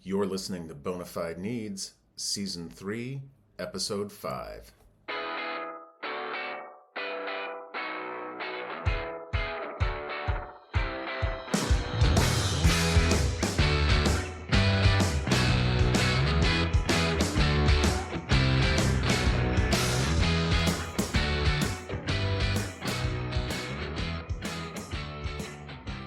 You're listening to Bona Fide Needs, Season 3, Episode 5.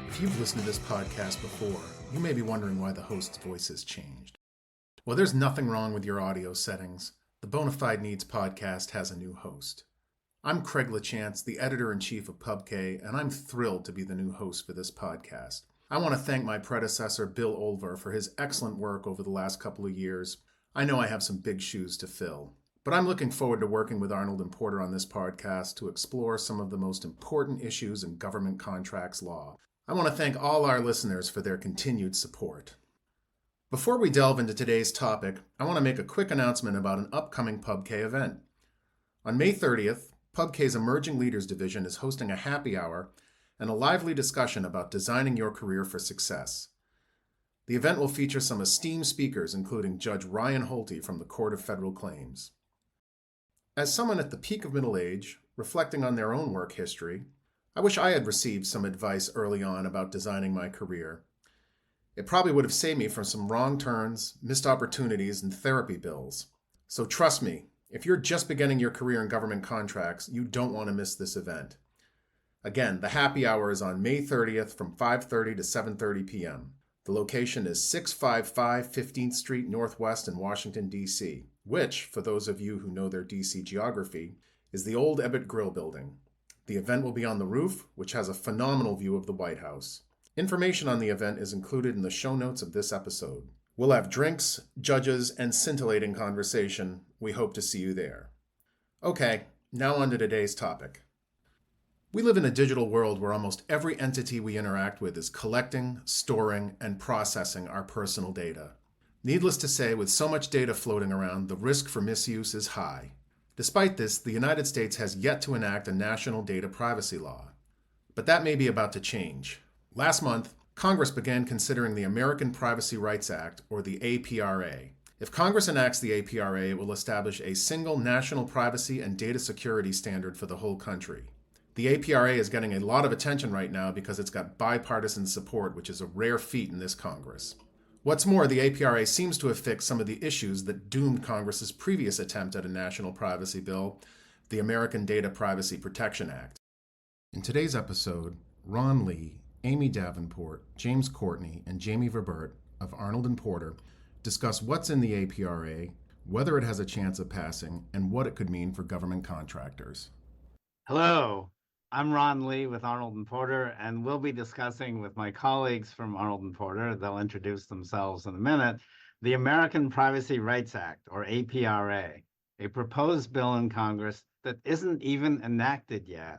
If you've listened to this podcast before, you may be wondering why the host's voice has changed. Well, there's nothing wrong with your audio settings. The Bona Fide Needs podcast has a new host. I'm Craig LaChance, the editor-in-chief of PubK, and I'm thrilled to be the new host for this podcast. I want to thank my predecessor, Bill Olver, for his excellent work over the last couple of years. I know I have some big shoes to fill, but I'm looking forward to working with Arnold and Porter on this podcast to explore some of the most important issues in government contracts law. I want to thank all our listeners for their continued support. Before we delve into today's topic, I want to make a quick announcement about an upcoming PubK event. On May 30th, PubK's Emerging Leaders Division is hosting a happy hour and a lively discussion about designing your career for success. The event will feature some esteemed speakers, including Judge Ryan Holte from the Court of Federal Claims. As someone at the peak of middle age, reflecting on their own work history, I wish I had received some advice early on about designing my career. It probably would have saved me from some wrong turns, missed opportunities, and therapy bills. So trust me, if you're just beginning your career in government contracts, you don't want to miss this event. Again, the happy hour is on May 30th from 5:30 to 7:30 p.m. The location is 655 15th Street Northwest in Washington, D.C., which, for those of you who know their D.C. geography, is the old Ebbett Grill building. The event will be on the roof, which has a phenomenal view of the White House. Information on the event is included in the show notes of this episode. We'll have drinks, judges, and scintillating conversation. We hope to see you there. Okay, now on to today's topic. We live in a digital world where almost every entity we interact with is collecting, storing, and processing our personal data. Needless to say, with so much data floating around, the risk for misuse is high. Despite this, the United States has yet to enact a national data privacy law. But that may be about to change. Last month, Congress began considering the American Privacy Rights Act, or the APRA. If Congress enacts the APRA, it will establish a single national privacy and data security standard for the whole country. The APRA is getting a lot of attention right now because it's got bipartisan support, which is a rare feat in this Congress. What's more, the APRA seems to have fixed some of the issues that doomed Congress's previous attempt at a national privacy bill, the American Data Privacy Protection Act. In today's episode, Ron Lee, Amy Davenport, James Courtney, and Jami Vibbert of Arnold and Porter discuss what's in the APRA, whether it has a chance of passing, and what it could mean for government contractors. Hello, I'm Ron Lee with Arnold and Porter, and we'll be discussing with my colleagues from Arnold and Porter, they'll introduce themselves in a minute, the American Privacy Rights Act, or APRA, a proposed bill in Congress that isn't even enacted yet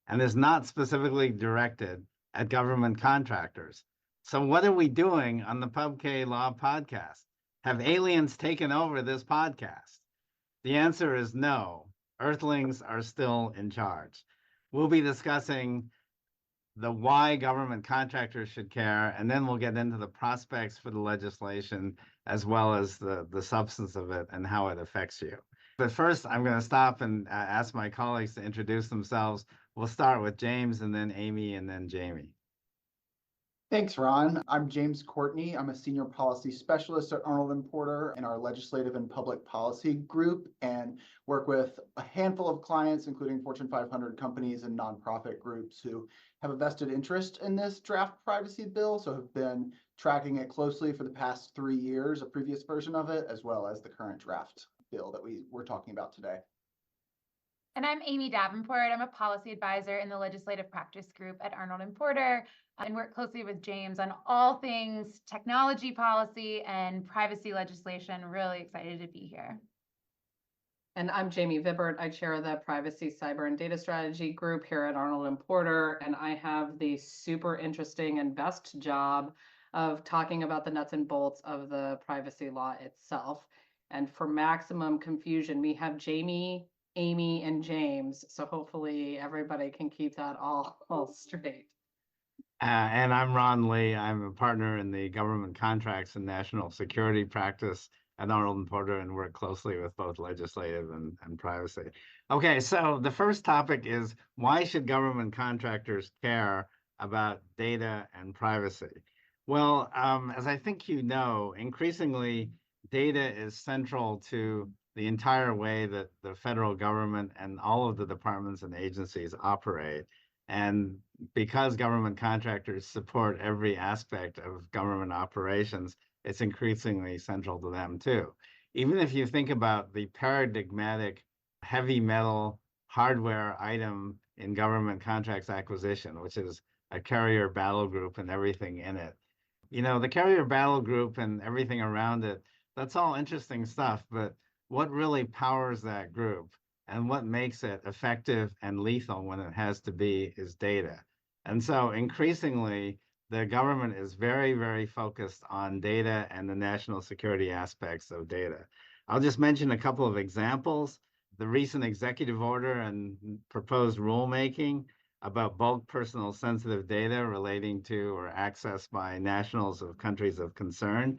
and is not specifically directed at government contractors. So what are we doing on the PubK Law podcast? Have aliens taken over this podcast? The answer is no. Earthlings are still in charge. We'll be discussing the why government contractors should care, and then we'll get into the prospects for the legislation as well as the substance of it and how it affects you. But first, I'm going to stop and ask my colleagues to introduce themselves. We'll start with James and then Amy and then Jami. Thanks, Ron. I'm James Courtney. I'm a senior policy specialist at Arnold and Porter in our legislative and public policy group and work with a handful of clients, including Fortune 500 companies and nonprofit groups who have a vested interest in this draft privacy bill, so have been tracking it closely for the past 3 years, a previous version of it, as well as the current draft bill that we're talking about today. And I'm Amy Davenport. I'm a policy advisor in the legislative practice group at Arnold and Porter and work closely with James on all things technology policy and privacy legislation. Really excited to be here. And I'm Jami Vibbert. I chair the Privacy, Cyber, and Data Strategy group here at Arnold and Porter, and I have the super interesting and best job of talking about the nuts and bolts of the privacy law itself. And for maximum confusion, we have Jami, Amy, and James, so hopefully everybody can keep that all straight. And I'm Ron Lee. I'm a partner in the government contracts and national security practice at Arnold and Porter and work closely with both legislative and privacy. Okay, so the first topic is why should government contractors care about data and privacy? Well, as I think you know, increasingly data is central to the entire way that the federal government and all of the departments and agencies operate. And because government contractors support every aspect of government operations, it's increasingly central to them too. Even if you think about the paradigmatic heavy metal hardware item in government contracts acquisition, which is a carrier battle group and everything in it. You know, the carrier battle group and everything around it, that's all interesting stuff, but what really powers that group and what makes it effective and lethal when it has to be is data. And so increasingly, the government is very, very focused on data and the national security aspects of data. I'll just mention a couple of examples. The recent executive order and proposed rulemaking about bulk personal sensitive data relating to or accessed by nationals of countries of concern.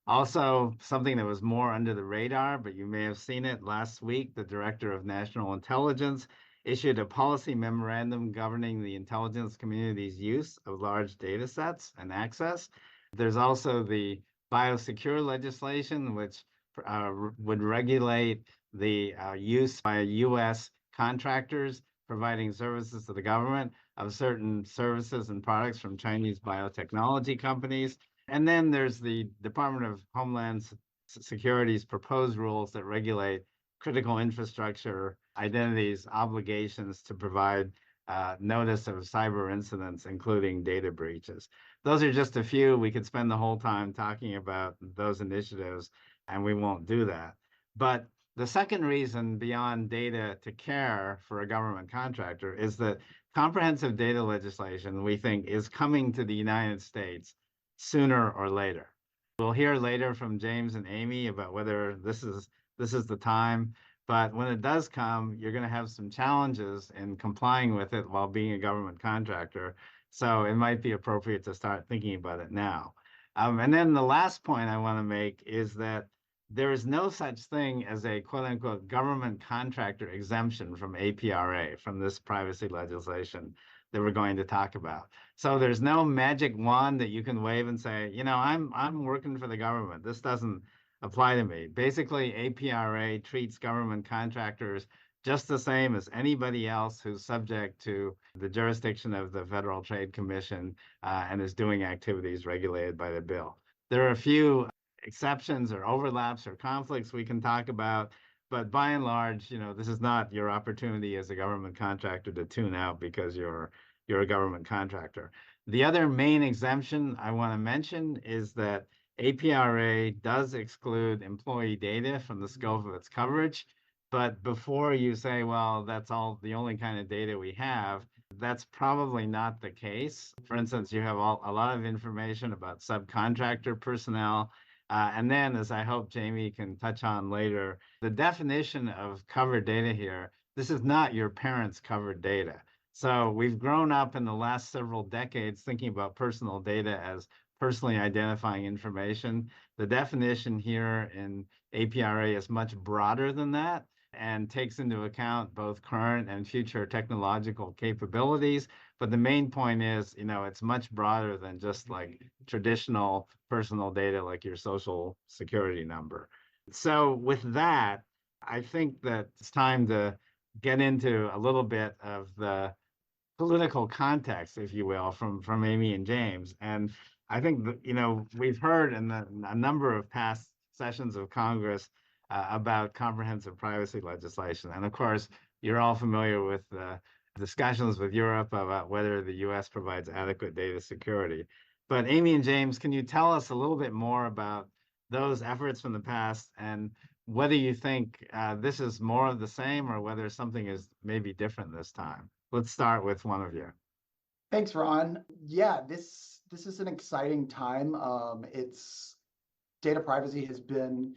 Also, something that was more under the radar, but you may have seen it last week, the Director of National Intelligence issued a policy memorandum governing the intelligence community's use of large data sets and access. There's also the biosecure legislation, which would regulate the use by U.S. contractors providing services to the government of certain services and products from Chinese biotechnology companies. And then there's the Department of Homeland Security's proposed rules that regulate critical infrastructure identities, obligations to provide notice of cyber incidents, including data breaches. Those are just a few. We could spend the whole time talking about those initiatives, and we won't do that. But the second reason beyond data to care for a government contractor is that comprehensive data legislation, we think, is coming to the United States sooner or later. We'll hear later from James and Amy about whether this is the time, but when it does come, you're going to have some challenges in complying with it while being a government contractor. So it might be appropriate to start thinking about it now. And then the last point I want to make is that there is no such thing as a quote unquote government contractor exemption from APRA, from this privacy legislation that we're going to talk about. So there's no magic wand that you can wave and say, you know, I'm working for the government. This doesn't apply to me. Basically, APRA treats government contractors just the same as anybody else who's subject to the jurisdiction of the Federal Trade Commission and is doing activities regulated by the bill. There are a few exceptions or overlaps or conflicts we can talk about, but by and large, you know, this is not your opportunity as a government contractor to tune out because you're a government contractor. The other main exemption I want to mention is that APRA does exclude employee data from the scope of its coverage. But before you say, well, that's all the only kind of data we have, that's probably not the case. For instance, you have a lot of information about subcontractor personnel. And then, as I hope Jami can touch on later, the definition of covered data here, this is not your parents' covered data. So we've grown up in the last several decades thinking about personal data as personally identifying information. The definition here in APRA is much broader than that and takes into account both current and future technological capabilities. But the main point is, you know, it's much broader than just like traditional personal data like your social security number. So with that, I think that it's time to get into a little bit of the political context, if you will, from Amy and James. And I think that, you know, we've heard in a number of past sessions of Congress about comprehensive privacy legislation. And of course, you're all familiar with the discussions with Europe about whether the US provides adequate data security. But Amy and James, can you tell us a little bit more about those efforts from the past and whether you think this is more of the same or whether something is maybe different this time? Let's start with one of you. Thanks, Ron. Yeah, this is an exciting time. It's data privacy has been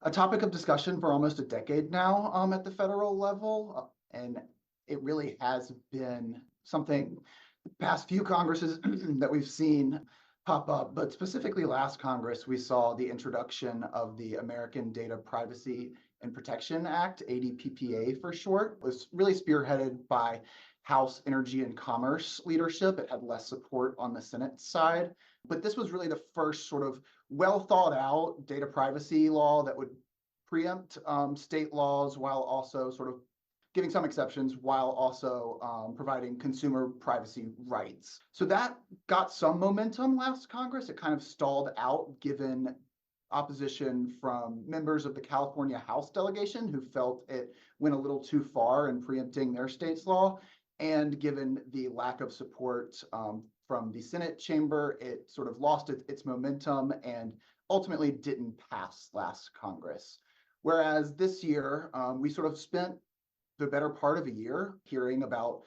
a topic of discussion for almost a decade now at the federal level, and it really has been something the past few Congresses that we've seen pop up, but specifically last Congress, we saw the introduction of the American Data Privacy and Protection Act, ADPPA for short. It was really spearheaded by House Energy and Commerce leadership. It had less support on the Senate side, but this was really the first sort of well thought out data privacy law that would preempt state laws while also sort of giving some exceptions while also providing consumer privacy rights. So that got some momentum last Congress. It kind of stalled out given opposition from members of the California House delegation who felt it went a little too far in preempting their state's law. And given the lack of support from the Senate chamber, it sort of lost its momentum and ultimately didn't pass last Congress. Whereas this year, we sort of spent the better part of a year hearing about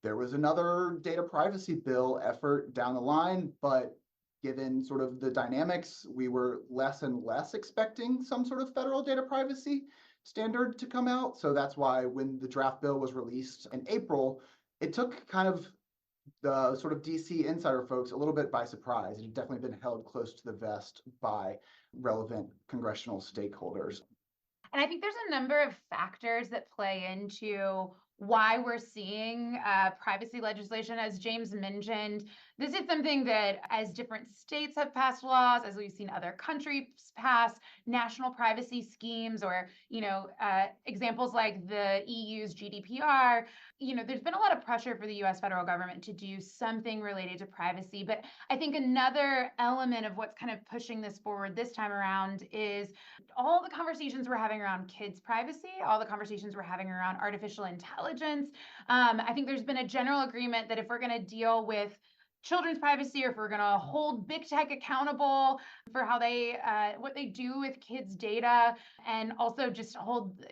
there was another data privacy bill effort down the line, but given sort of the dynamics, we were less and less expecting some sort of federal data privacy standard to come out. So that's why when the draft bill was released in April, it took kind of the sort of DC insider folks a little bit by surprise. It had definitely been held close to the vest by relevant congressional stakeholders. And I think there's a number of factors that play into why we're seeing privacy legislation. As James mentioned, this is something that as different states have passed laws, as we've seen other countries pass national privacy schemes, or, examples like the EU's GDPR, there's been a lot of pressure for the US federal government to do something related to privacy. But I think another element of what's kind of pushing this forward this time around is all the conversations we're having around kids' privacy, all the conversations we're having around artificial intelligence. I think there's been a general agreement that if we're going to deal with children's privacy, or if we're going to hold big tech accountable for how what they do with kids' data, and also just hold,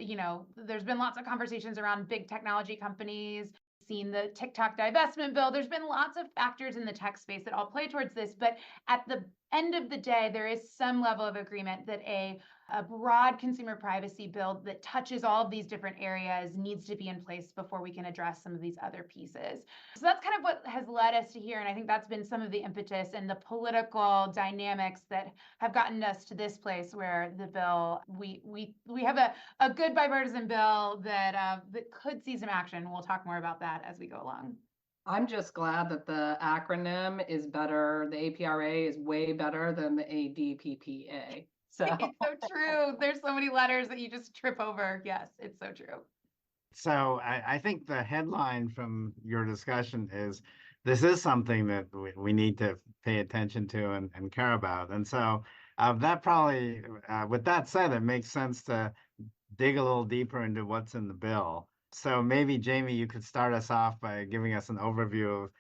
there's been lots of conversations around big technology companies, seen the TikTok divestment bill. There's been lots of factors in the tech space that all play towards this, but at the end of the day, there is some level of agreement that a broad consumer privacy bill that touches all of these different areas needs to be in place before we can address some of these other pieces. So that's kind of what has led us to here. And I think that's been some of the impetus and the political dynamics that have gotten us to this place where the bill, we have a good bipartisan bill that could see some action. We'll talk more about that as we go along. I'm just glad that the acronym is better. The APRA is way better than the ADPPA. So it's so true. There's so many letters that you just trip over. Yes, it's so true. So I think the headline from your discussion is this is something that we need to pay attention to and care about. And so that probably, with that said, it makes sense to dig a little deeper into what's in the bill. So maybe, Jami, you could start us off by giving us an overview of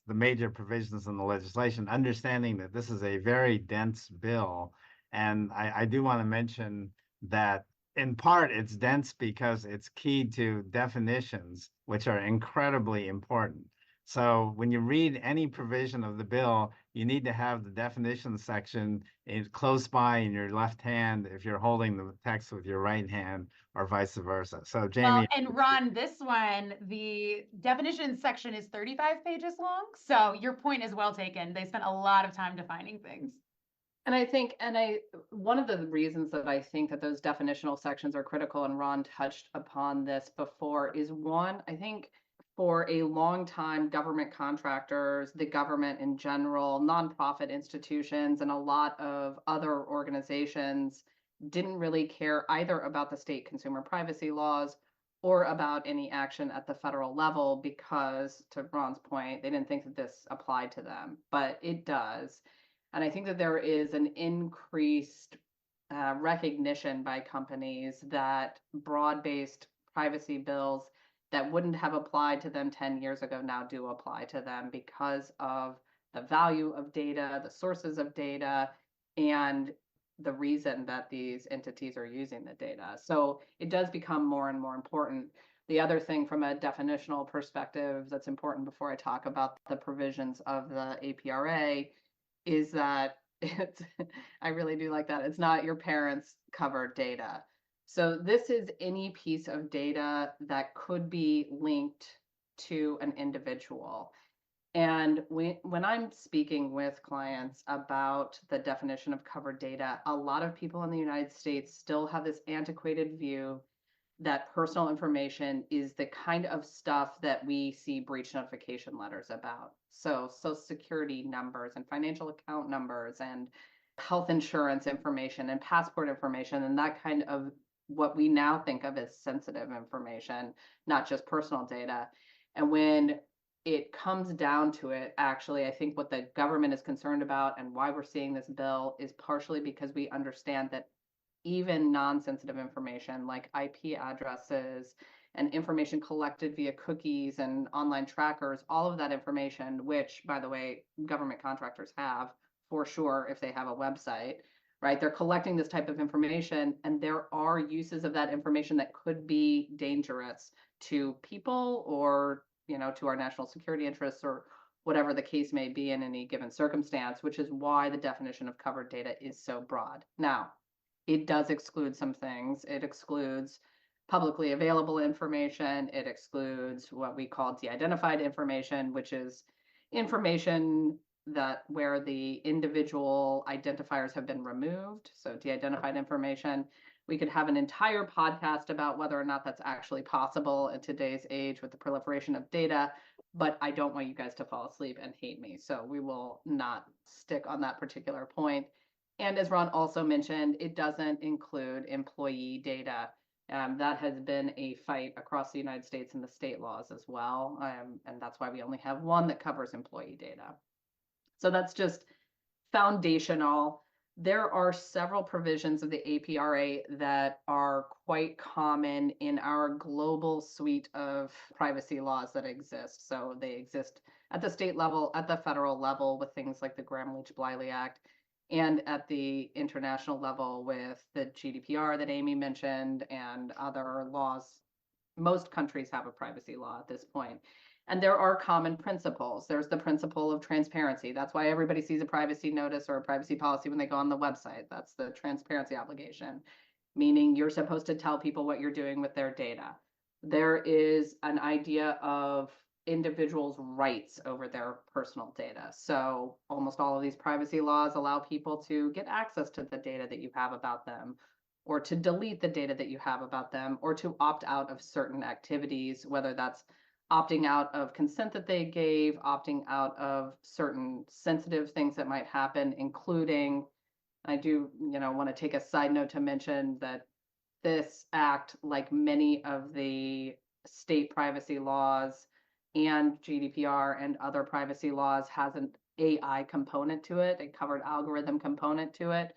the major provisions in the legislation, understanding that this is a very dense bill. And I do want to mention that in part it's dense because it's keyed to definitions, which are incredibly important. So when you read any provision of the bill, you need to have the definition section close by in your left hand if you're holding the text with your right hand, or vice versa. So Jami. Well, and Ron, this one, the definition section is 35 pages long. So your point is well taken. They spent a lot of time defining things. And I think, one of the reasons that I think that those definitional sections are critical, and Ron touched upon this before, is one, I think for a long time, government contractors, the government in general, nonprofit institutions, and a lot of other organizations didn't really care either about the state consumer privacy laws or about any action at the federal level because, to Ron's point, they didn't think that this applied to them, but it does. And I think that there is an increased recognition by companies that broad-based privacy bills that wouldn't have applied to them 10 years ago now do apply to them because of the value of data, the sources of data, and the reason that these entities are using the data. So it does become more and more important. The other thing from a definitional perspective that's important before I talk about the provisions of the APRA is that I really do like that. It's not your parents' covered data. So this is any piece of data that could be linked to an individual. And when I'm speaking with clients about the definition of covered data, a lot of people in the United States still have this antiquated view that personal information is the kind of stuff that we see breach notification letters about. So social security numbers and financial account numbers and health insurance information and passport information and that kind of what we now think of as sensitive information, not just personal data. And when it comes down to it, actually, I think what the government is concerned about and why we're seeing this bill is partially because we understand that even non-sensitive information like IP addresses and information collected via cookies and online trackers, all of that information, which, by the way, government contractors have for sure if they have a website, right? They're collecting this type of information, and there are uses of that information that could be dangerous to people or, to our national security interests or whatever the case may be in any given circumstance, which is why the definition of covered data is so broad. Now, it does exclude some things. It excludes publicly available information. It excludes what we call de-identified information, which is information that where the individual identifiers have been removed. So de-identified information. We could have an entire podcast about whether or not that's actually possible in today's age with the proliferation of data, but I don't want you guys to fall asleep and hate me. So we will not stick on that particular point. And as Ron also mentioned, it doesn't include employee data. That has been a fight across the United States in the state laws as well. And that's why we only have one that covers employee data. So that's just foundational. There are several provisions of the APRA that are quite common in our global suite of privacy laws that exist. So they exist at the state level, at the federal level with things like the Gramm-Leach-Bliley Act, and at the international level with the GDPR that Amy mentioned and other laws. Most countries have a privacy law at this point. And there are common principles. There's the principle of transparency. That's why everybody sees a privacy notice or a privacy policy when they go on the website. That's the transparency obligation, meaning you're supposed to tell people what you're doing with their data. There is an idea of individuals' rights over their personal data. So almost all of these privacy laws allow people to get access to the data that you have about them, or to delete the data that you have about them, or to opt out of certain activities, whether that's opting out of consent that they gave, opting out of certain sensitive things that might happen, including, I do, want to take a side note to mention that this act, like many of the state privacy laws and GDPR and other privacy laws, has an AI component to it, a covered algorithm component to it.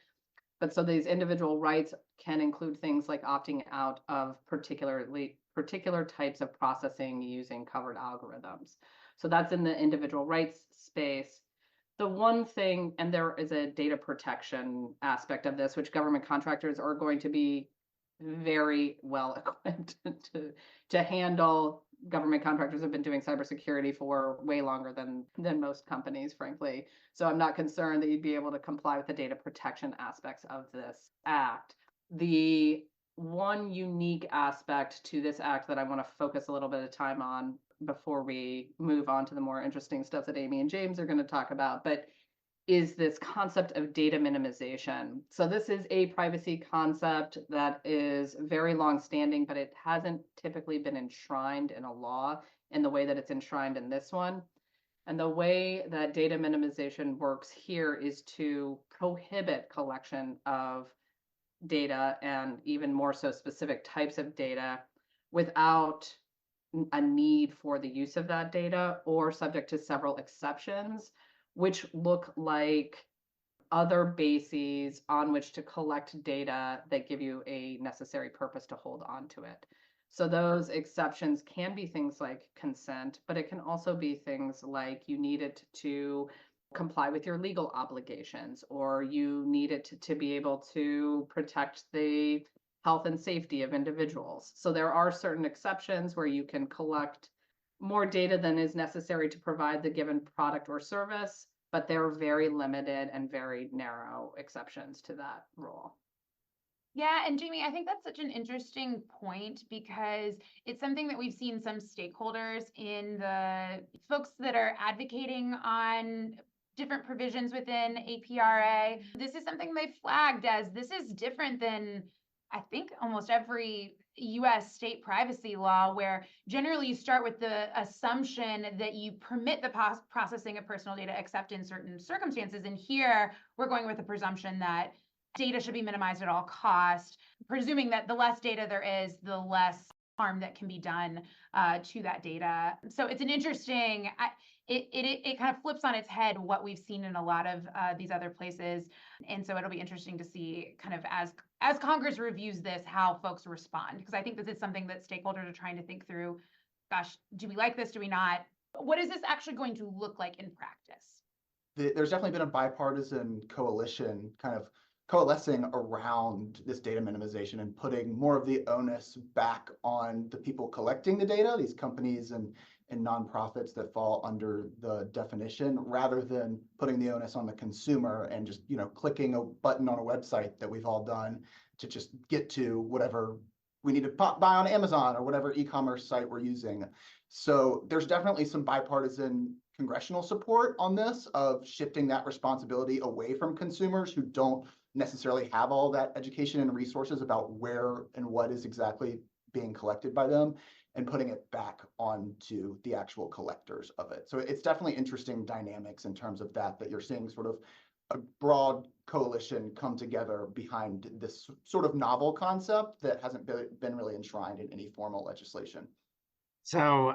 But so these individual rights can include things like opting out of particular types of processing using covered algorithms. So that's in the individual rights space. The one thing, and there is a data protection aspect of this, which government contractors are going to be very well equipped to handle. Government contractors have been doing cybersecurity for way longer than most companies, frankly. So I'm not concerned that you'd be able to comply with the data protection aspects of this act. The one unique aspect to this act that I want to focus a little bit of time on before we move on to the more interesting stuff that Amy and James are going to talk about, but is this concept of data minimization. So this is a privacy concept that is very long-standing, but it hasn't typically been enshrined in a law in the way that it's enshrined in this one. And the way that data minimization works here is to prohibit collection of data, and even more so specific types of data, without a need for the use of that data, or subject to several exceptions, which look like other bases on which to collect data that give you a necessary purpose to hold on to it. So those exceptions can be things like consent, but it can also be things like you need it to comply with your legal obligations, or you need it to be able to protect the health and safety of individuals. So there are certain exceptions where you can collect more data than is necessary to provide the given product or service, but they're very limited and very narrow exceptions to that rule. Yeah, and Jamie, I think that's such an interesting point because it's something that we've seen some stakeholders in the folks that are advocating on different provisions within APRA. This is something they flagged as this is different than I think almost every US state privacy law, where generally you start with the assumption that you permit the processing of personal data except in certain circumstances. And here we're going with the presumption that data should be minimized at all cost, presuming that the less data there is, the less harm that can be done to that data. So it's an interesting, it kind of flips on its head what we've seen in a lot of these other places. And so it'll be interesting to see kind of as Congress reviews this, how folks respond, because I think this is something that stakeholders are trying to think through. Gosh, do we like this? Do we not? What is this actually going to look like in practice? There's definitely been a bipartisan coalition kind of coalescing around this data minimization and putting more of the onus back on the people collecting the data, these companies and nonprofits that fall under the definition, rather than putting the onus on the consumer and just, clicking a button on a website that we've all done to just get to whatever we need to buy on Amazon or whatever e-commerce site we're using. So there's definitely some bipartisan congressional support on this of shifting that responsibility away from consumers who don't necessarily have all that education and resources about where and what is exactly being collected by them, and putting it back onto the actual collectors of it. So it's definitely interesting dynamics in terms of that you're seeing sort of a broad coalition come together behind this sort of novel concept that hasn't been really enshrined in any formal legislation. So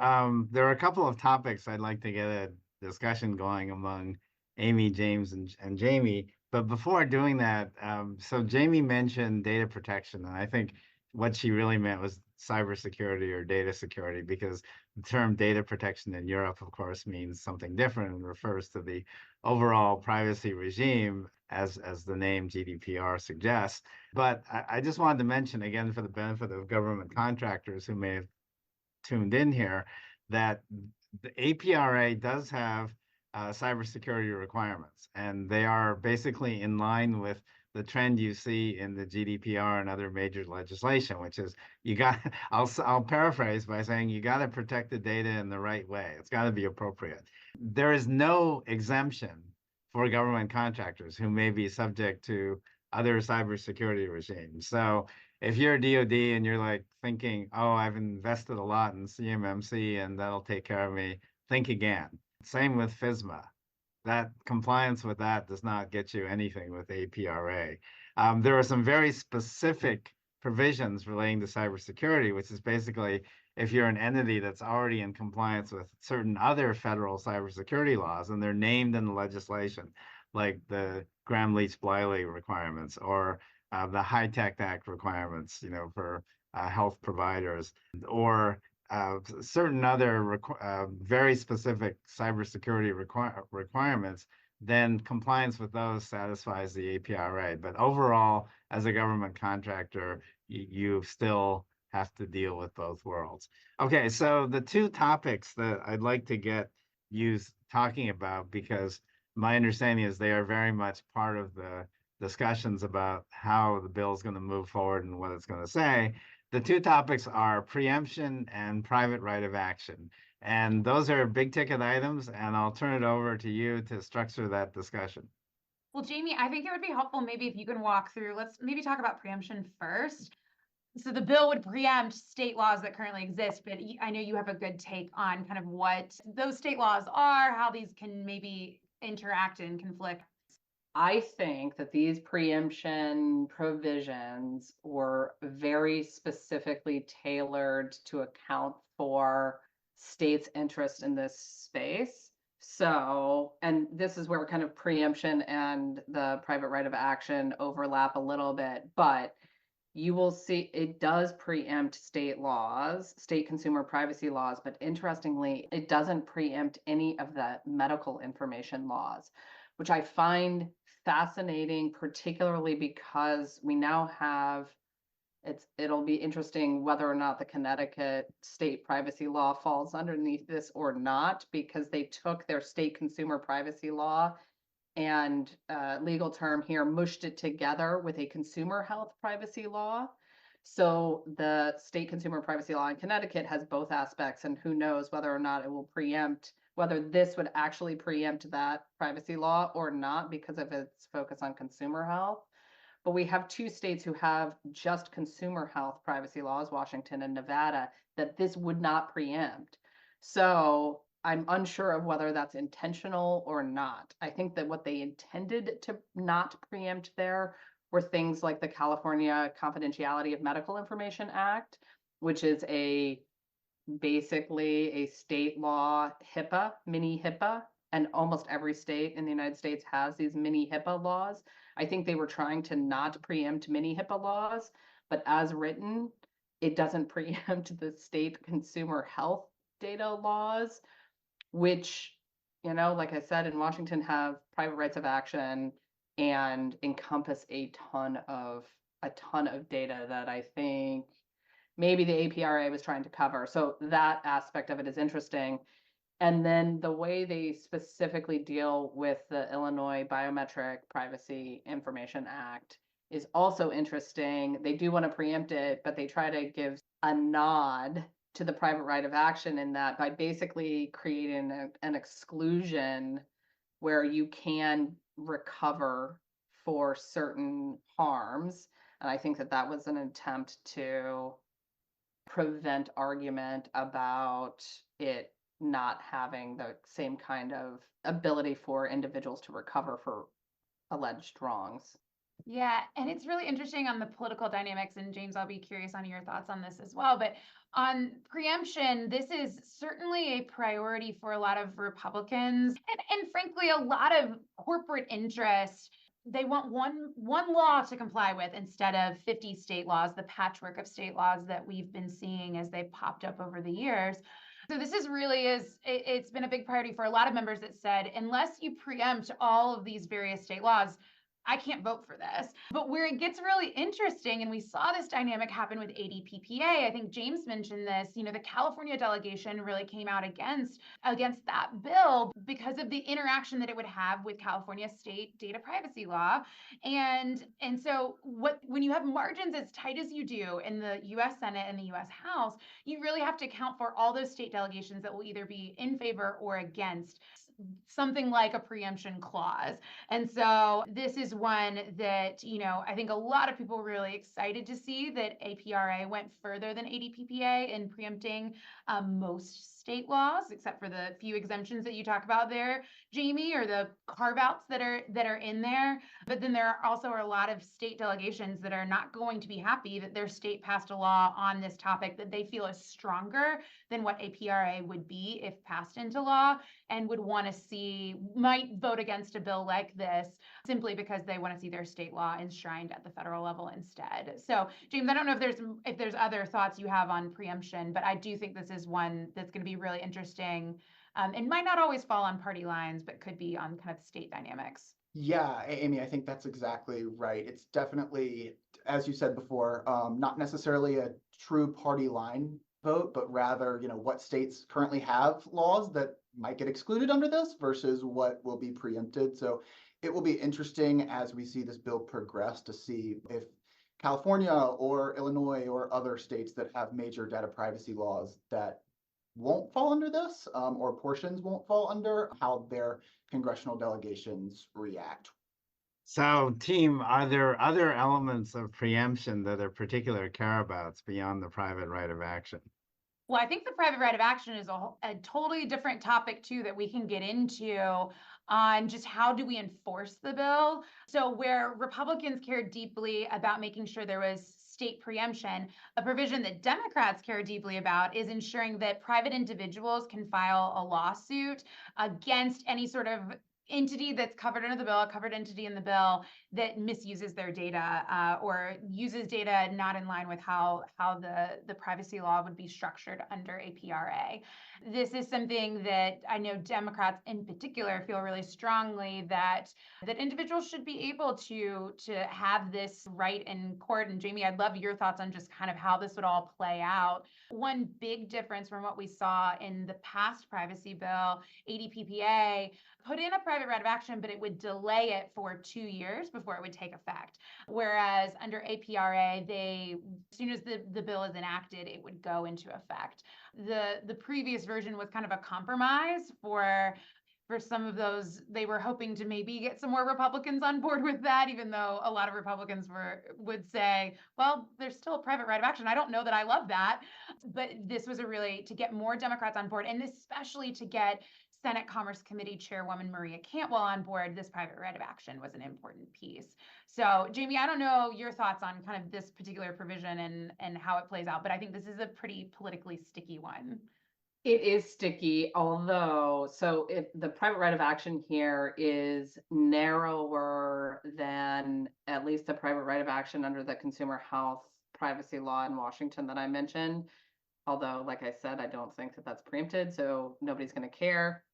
there are a couple of topics I'd like to get a discussion going among Amy, James, and Jamie. But before doing that, so Jamie mentioned data protection, and I think what she really meant was cybersecurity or data security, because the term data protection in Europe, of course, means something different and refers to the overall privacy regime, as the name GDPR suggests. But I just wanted to mention, again, for the benefit of government contractors who may have tuned in here, that the APRA does have cybersecurity requirements, and they are basically in line with the trend you see in the GDPR and other major legislation, which is I'll paraphrase by saying you got to protect the data in the right way. It's got to be appropriate. There is no exemption for government contractors who may be subject to other cybersecurity regimes. So if you're a DoD and you're like thinking, oh, I've invested a lot in CMMC and that'll take care of me, think again. Same with FISMA. That compliance with that does not get you anything with APRA. There are some very specific provisions relating to cybersecurity, which is basically if you're an entity that's already in compliance with certain other federal cybersecurity laws, and they're named in the legislation, like the Gramm-Leach-Bliley requirements or the HITECH Act requirements, for health providers, or certain other very specific cybersecurity requirements, then compliance with those satisfies the APRA. But overall, as a government contractor, you still have to deal with both worlds. Okay, so the two topics that I'd like to get you talking about, because my understanding is they are very much part of the discussions about how the bill is going to move forward and what it's going to say. The two topics are preemption and private right of action. And those are big ticket items, and I'll turn it over to you to structure that discussion. Well, Jamie, I think it would be helpful maybe if you can walk through, let's maybe talk about preemption first. So the bill would preempt state laws that currently exist, but I know you have a good take on kind of what those state laws are, how these can maybe interact and conflict. I think that these preemption provisions were very specifically tailored to account for states' interest in this space. So, and this is where kind of preemption and the private right of action overlap a little bit, but you will see it does preempt state laws, state consumer privacy laws, but interestingly, it doesn't preempt any of the medical information laws, which I find fascinating, particularly because we now have, it'll be interesting whether or not the Connecticut state privacy law falls underneath this or not, because they took their state consumer privacy law and legal term here, mushed it together with a consumer health privacy law. So the state consumer privacy law in Connecticut has both aspects, and who knows whether or not it will preempt, whether this would actually preempt that privacy law or not because of its focus on consumer health. But we have two states who have just consumer health privacy laws, Washington and Nevada, that this would not preempt. So I'm unsure of whether that's intentional or not. I think that what they intended to not preempt there were things like the California Confidentiality of Medical Information Act, which is basically a state law HIPAA, mini HIPAA, and almost every state in the United States has these mini HIPAA laws. I think they were trying to not preempt mini HIPAA laws, but as written, it doesn't preempt the state consumer health data laws, which, like I said, in Washington have private rights of action and encompass a ton of data that I think maybe the APRA was trying to cover. So that aspect of it is interesting. And then the way they specifically deal with the Illinois Biometric Privacy Information Act is also interesting. They do want to preempt it, but they try to give a nod to the private right of action in that by basically creating an exclusion where you can recover for certain harms. And I think that was an attempt to prevent argument about it not having the same kind of ability for individuals to recover for alleged wrongs. Yeah, and it's really interesting on the political dynamics, and James, I'll be curious on your thoughts on this as well. But on preemption, this is certainly a priority for a lot of Republicans and frankly, a lot of corporate interest. They want one law to comply with instead of 50 state laws, the patchwork of state laws that we've been seeing as they popped up over the years. So this it's been a big priority for a lot of members that said, unless you preempt all of these various state laws, I can't vote for this. But where it gets really interesting, and we saw this dynamic happen with ADPPA, I think James mentioned this, the California delegation really came out against that bill because of the interaction that it would have with California state data privacy law. And so when you have margins as tight as you do in the US Senate and the US House, you really have to account for all those state delegations that will either be in favor or against something like a preemption clause. And so this is one that, I think a lot of people were really excited to see that APRA went further than ADPPA in preempting most state laws, except for the few exemptions that you talk about there, Jamie, or the carve-outs that are in there. But then there are also a lot of state delegations that are not going to be happy that their state passed a law on this topic that they feel is stronger than what APRA would be if passed into law, and would want to might vote against a bill like this simply because they want to see their state law enshrined at the federal level instead. So, James, I don't know if there's other thoughts you have on preemption, but I do think this is one that's going to be really interesting. It might not always fall on party lines, but could be on kind of state dynamics. Yeah, Amy, I think that's exactly right. It's definitely, as you said before, not necessarily a true party line vote, but rather, what states currently have laws that might get excluded under this versus what will be preempted. So it will be interesting as we see this bill progress to see if California or Illinois or other states that have major data privacy laws that won't fall under this, or portions won't fall under, how their congressional delegations react. So, team, are there other elements of preemption that are particular careabouts beyond the private right of action? Well, I think the private right of action is a totally different topic too that we can get into on just how do we enforce the bill. So where Republicans care deeply about making sure there was state preemption, a provision that Democrats care deeply about is ensuring that private individuals can file a lawsuit against any sort of entity that's covered under the bill, a covered entity in the bill that misuses their data or uses data not in line with how the privacy law would be structured under APRA. This is something that I know Democrats in particular feel really strongly that individuals should be able to have this right in court. And Jami, I'd love your thoughts on just kind of how this would all play out. One big difference from what we saw in the past privacy bill, ADPPA, put in a private right of action, but it would delay it for 2 years before it would take effect. Whereas under APRA, as soon as the bill is enacted, it would go into effect. The previous version was kind of a compromise for some of those. They were hoping to maybe get some more Republicans on board with that, even though a lot of Republicans would say, well, there's still a private right of action. I don't know that I love that. But this was to get more Democrats on board, and especially to get Senate Commerce Committee Chairwoman Maria Cantwell on board. This private right of action was an important piece. So, Jami, I don't know your thoughts on kind of this particular provision and how it plays out, but I think this is a pretty politically sticky one. It is sticky, although, the private right of action here is narrower than at least the private right of action under the consumer health privacy law in Washington that I mentioned. Although, like I said, I don't think that that's preempted, so nobody's going to care.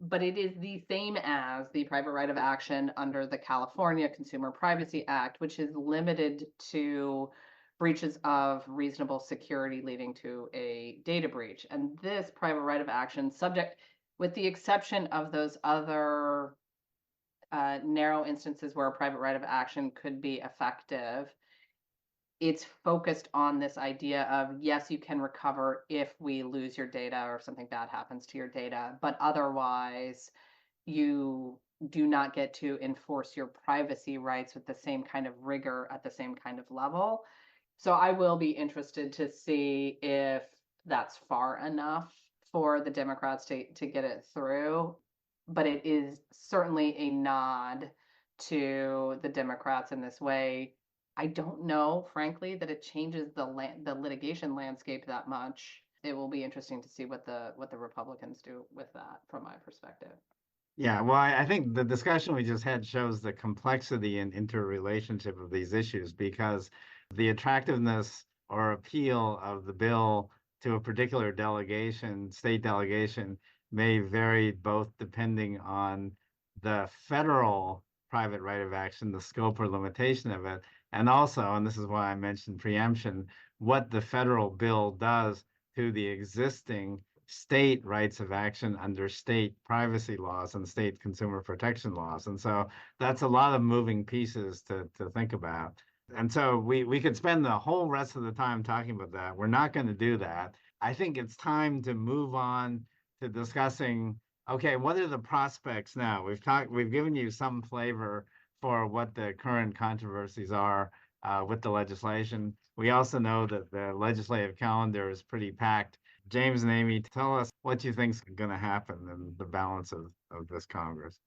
But it is the same as the private right of action under the California Consumer Privacy Act, which is limited to breaches of reasonable security leading to a data breach. And this private right of action, subject, with the exception of those other narrow instances where a private right of action could be effective, it's focused on this idea of, yes, you can recover if we lose your data or something bad happens to your data, but otherwise you do not get to enforce your privacy rights with the same kind of rigor at the same kind of level. So I will be interested to see if that's far enough for the Democrats to get it through. But it is certainly a nod to the Democrats in this way. I don't know, frankly, that it changes the litigation landscape that much. It will be interesting to see what the Republicans do with that, from my perspective. Yeah, well, I think the discussion we just had shows the complexity and interrelationship of these issues, because the attractiveness or appeal of the bill to a particular delegation, state delegation, may vary both depending on the federal private right of action, the scope or limitation of it, and also, and this is why I mentioned preemption, what the federal bill does to the existing state rights of action under state privacy laws and state consumer protection laws. And so that's a lot of moving pieces to think about. And so we could spend the whole rest of the time talking about that. We're not going to do that. I think it's time to move on to discussing, okay, what are the prospects now? We've given you some flavor for what the current controversies are with the legislation. We also know that the legislative calendar is pretty packed. James and Amy, tell us what you think is going to happen in the balance of this Congress.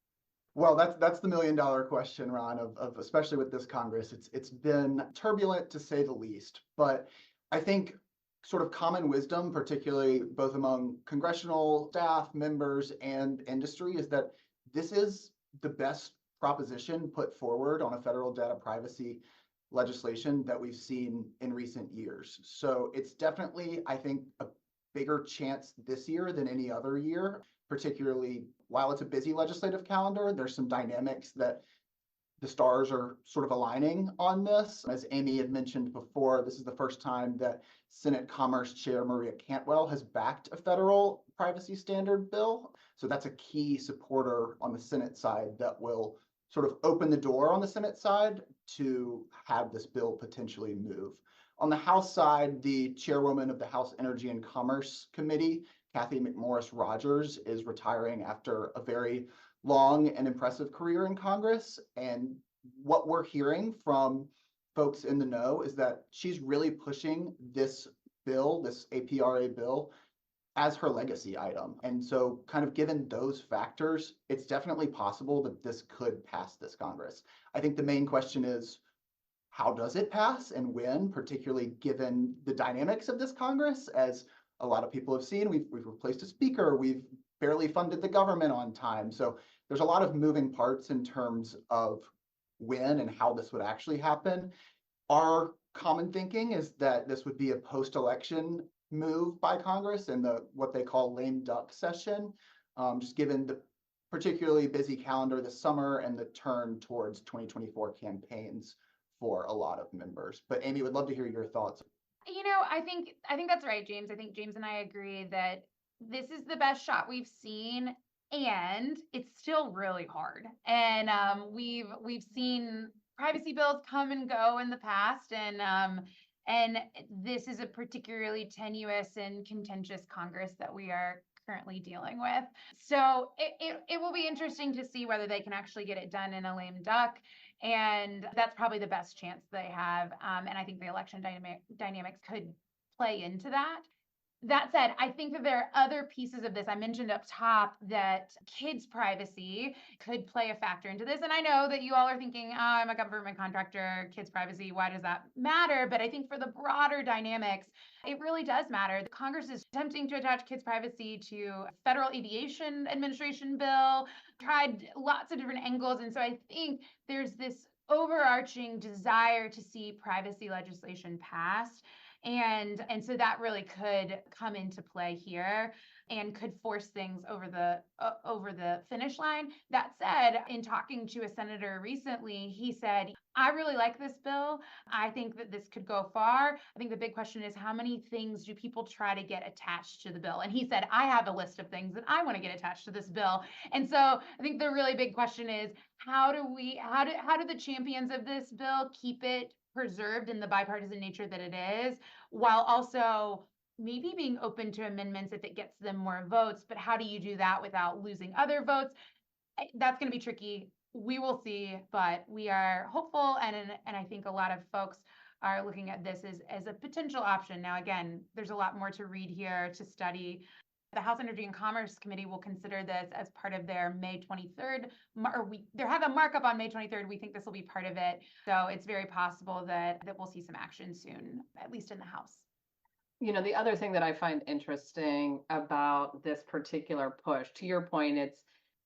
Well, that's the $1 million question, Ron, of especially with this Congress. It's been turbulent to say the least, but I think sort of common wisdom, particularly both among congressional staff, members, and industry, is that this is the best proposition put forward on a federal data privacy legislation that we've seen in recent years. So it's definitely, I think, a bigger chance this year than any other year, particularly while it's a busy legislative calendar. There's some dynamics that the stars are sort of aligning on this. As Amy had mentioned before, this is the first time that Senate Commerce Chair Maria Cantwell has backed a federal privacy standard bill. So that's a key supporter on the Senate side that will sort of open the door on the Senate side to have this bill potentially move. On the House side, the chairwoman of the House Energy and Commerce Committee, Kathy McMorris Rogers, is retiring after a very long and impressive career in Congress. And what we're hearing from folks in the know is that she's really pushing this bill, this APRA bill, as her legacy item. And so kind of given those factors, it's definitely possible that this could pass this Congress. I think the main question is, how does it pass and when, particularly given the dynamics of this Congress? As a lot of people have seen, we've replaced a speaker, we've barely funded the government on time. So there's a lot of moving parts in terms of when and how this would actually happen. Our common thinking is that this would be a post-election move by Congress in the what they call lame duck session, just given the particularly busy calendar this summer and the turn towards 2024 campaigns for a lot of members. But Amy, would love to hear your thoughts. I think that's right, James. I think James and I agree that this is the best shot we've seen, and it's still really hard. And we've seen privacy bills come and go in the past, and this is a particularly tenuous and contentious Congress that we are currently dealing with. So it will be interesting to see whether they can actually get it done in a lame duck. And that's probably the best chance they have. And I think the election dynamics could play into that. That said, I think that there are other pieces of this. I mentioned up top that kids' privacy could play a factor into this. And I know that you all are thinking, oh, I'm a government contractor, kids' privacy, why does that matter? But I think for the broader dynamics, it really does matter. Congress is attempting to attach kids' privacy to a federal aviation administration bill, tried lots of different angles. And so I think there's this overarching desire to see privacy legislation passed. And so that really could come into play here and could force things over the finish line. That said, in talking to a senator recently, he said, I really like this bill. I think that this could go far. I think the big question is how many things do people try to get attached to the bill? And he said, I have a list of things that I want to get attached to this bill. And so I think the really big question is how do the champions of this bill keep it preserved in the bipartisan nature that it is, while also maybe being open to amendments if it gets them more votes. But how do you do that without losing other votes? That's going to be tricky. We will see, but we are hopeful, and I think a lot of folks are looking at this as a potential option. Now, again, there's a lot more to read here, to study. The House Energy and Commerce Committee will consider this as part of their May 23rd, they have a markup on May 23rd. We think this will be part of it. So it's very possible that we'll see some action soon, at least in the House. You know, the other thing that I find interesting about this particular push, to your point,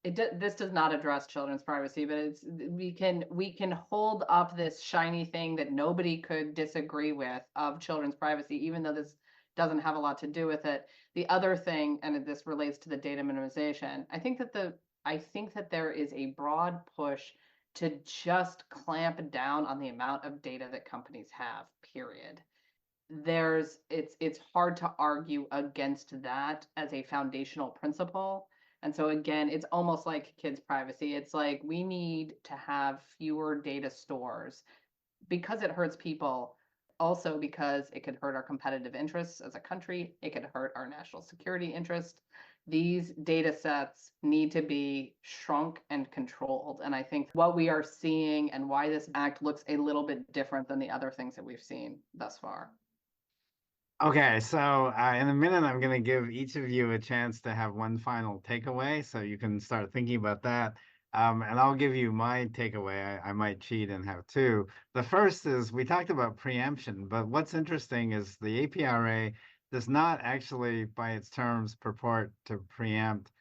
this does not address children's privacy, but we can hold up this shiny thing that nobody could disagree with of children's privacy, even though this doesn't have a lot to do with it. The other thing, and this relates to the data minimization, I think that there is a broad push to just clamp down on the amount of data that companies have, period. It's hard to argue against that as a foundational principle. And so again, it's almost like kids' privacy. It's like we need to have fewer data stores because it hurts people. Also because it could hurt our competitive interests as a country, it could hurt our national security interest. These data sets need to be shrunk and controlled. And I think what we are seeing and why this act looks a little bit different than the other things that we've seen thus far. Okay, so in a minute, I'm going to give each of you a chance to have one final takeaway, so you can start thinking about that. And I'll give you my takeaway. I might cheat and have two. The first is we talked about preemption, but what's interesting is the APRA does not actually, by its terms, purport to preempt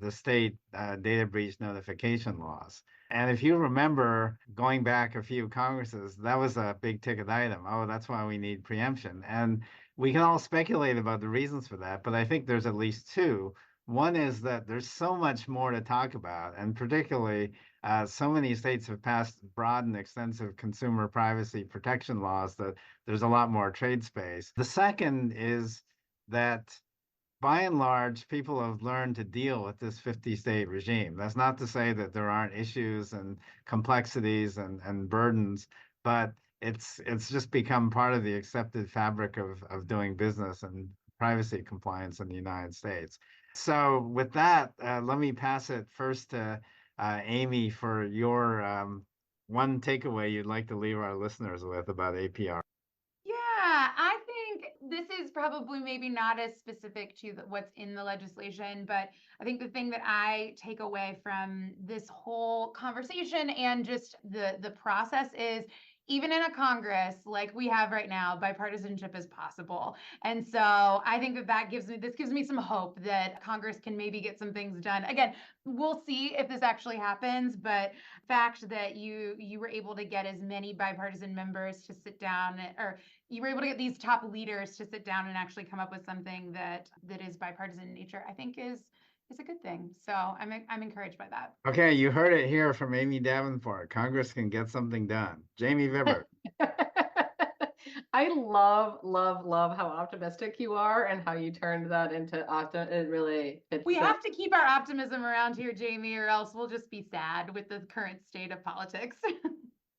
the state data breach notification laws. And if you remember going back a few Congresses, that was a big ticket item. Oh, that's why we need preemption. And we can all speculate about the reasons for that, but I think there's at least two. One is that there's so much more to talk about, and particularly so many states have passed broad and extensive consumer privacy protection laws that there's a lot more trade space. The second is that by and large, people have learned to deal with this 50-state regime. That's not to say that there aren't issues and complexities and burdens, but it's just become part of the accepted fabric of doing business and privacy compliance in the United States. So with that, let me pass it first to Amy for your one takeaway you'd like to leave our listeners with about APR. Yeah, I think this is probably maybe not as specific to what's in the legislation, but I think the thing that I take away from this whole conversation and just the process is even in a Congress like we have right now, bipartisanship is possible. And so I think that gives me some hope that Congress can maybe get some things done. Again, we'll see if this actually happens, but fact that you were able to get as many bipartisan members to sit down, or you were able to get these top leaders to sit down and actually come up with something that is bipartisan in nature, I think is a good thing. So I'm encouraged by that. Okay, you heard it here from Amy Davenport. Congress can get something done. Jami Vibbert. I love how optimistic you are and how you turned that into We have to keep our optimism around here, Jami, or else we'll just be sad with the current state of politics.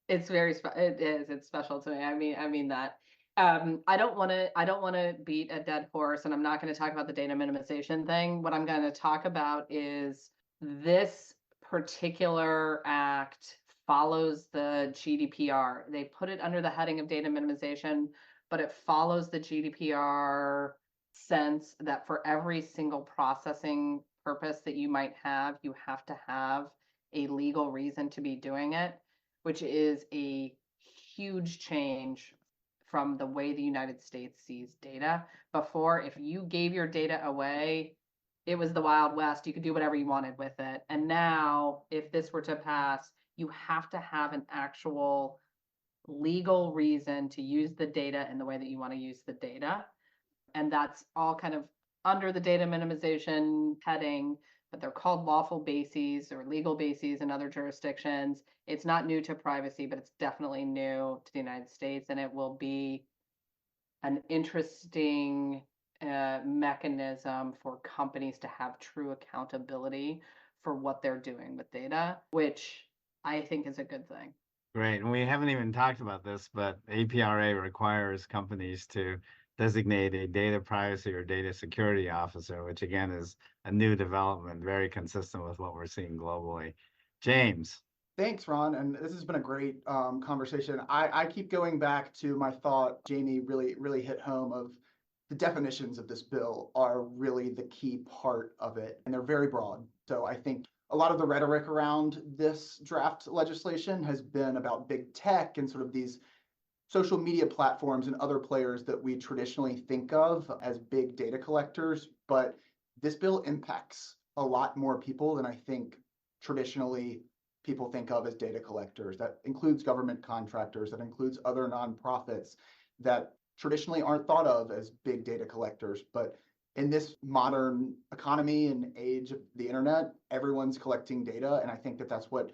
It's it's special to me. I mean that. I don't want to beat a dead horse, and I'm not going to talk about the data minimization thing. What I'm going to talk about is this particular act follows the GDPR. They put it under the heading of data minimization, but it follows the GDPR sense that for every single processing purpose that you might have, you have to have a legal reason to be doing it, which is a huge change from the way the United States sees data. Before, if you gave your data away, it was the Wild West. You could do whatever you wanted with it. And now, if this were to pass, you have to have an actual legal reason to use the data in the way that you want to use the data. And that's all kind of under the data minimization heading, but they're called lawful bases or legal bases in other jurisdictions. It's not new to privacy, but it's definitely new to the United States, and it will be an interesting mechanism for companies to have true accountability for what they're doing with data, which I think is a good thing. Great. And we haven't even talked about this, but APRA requires companies to designate a data privacy or data security officer, which again is a new development, very consistent with what we're seeing globally. James. Thanks, Ron. And this has been a great conversation. I keep going back to my thought, Jami really hit home of the definitions of this bill are really the key part of it, and they're very broad. So I think a lot of the rhetoric around this draft legislation has been about big tech and sort of these social media platforms and other players that we traditionally think of as big data collectors. But this bill impacts a lot more people than I think traditionally people think of as data collectors. That includes government contractors, that includes other nonprofits that traditionally aren't thought of as big data collectors. But in this modern economy and age of the internet, everyone's collecting data. And I think that that's what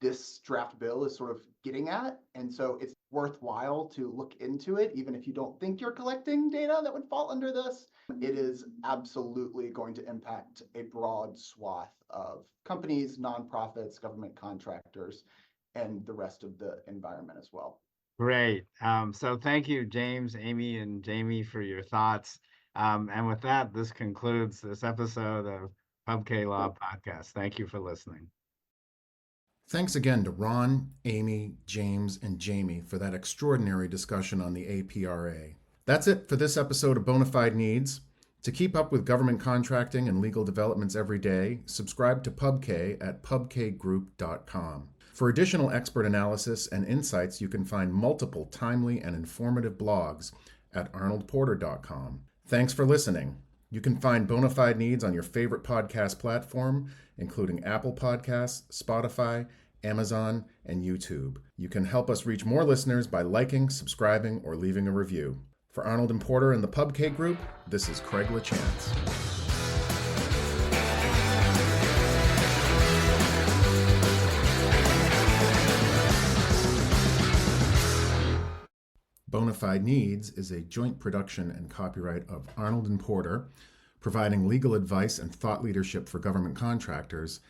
this draft bill is sort of getting at. And so it's worthwhile to look into it, even if you don't think you're collecting data that would fall under this. It is absolutely going to impact a broad swath of companies, nonprofits, government contractors, and the rest of the environment as well. Great. So thank you, James, Amy, and Jami, for your thoughts. And with that, this concludes this episode of PubK Law Podcast. Thank you for listening. Thanks again to Ron, Amy, James, and Jami for that extraordinary discussion on the APRA. That's it for this episode of Bona Fide Needs. To keep up with government contracting and legal developments every day, subscribe to PubK at pubkgroup.com. For additional expert analysis and insights, you can find multiple timely and informative blogs at arnoldporter.com. Thanks for listening. You can find Bona Fide Needs on your favorite podcast platform, including Apple Podcasts, Spotify, Amazon, and YouTube. You can help us reach more listeners by liking, subscribing, or leaving a review. For Arnold and Porter and the PubK Group, this is Craig LaChance. Bona Fide Needs is a joint production and copyright of Arnold and Porter, providing legal advice and thought leadership for government contractors,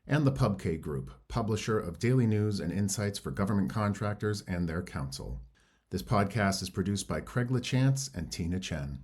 and the PubK Group, publisher of daily news and insights for government contractors and their counsel. This podcast is produced by Craig LaChance and Tina Chen.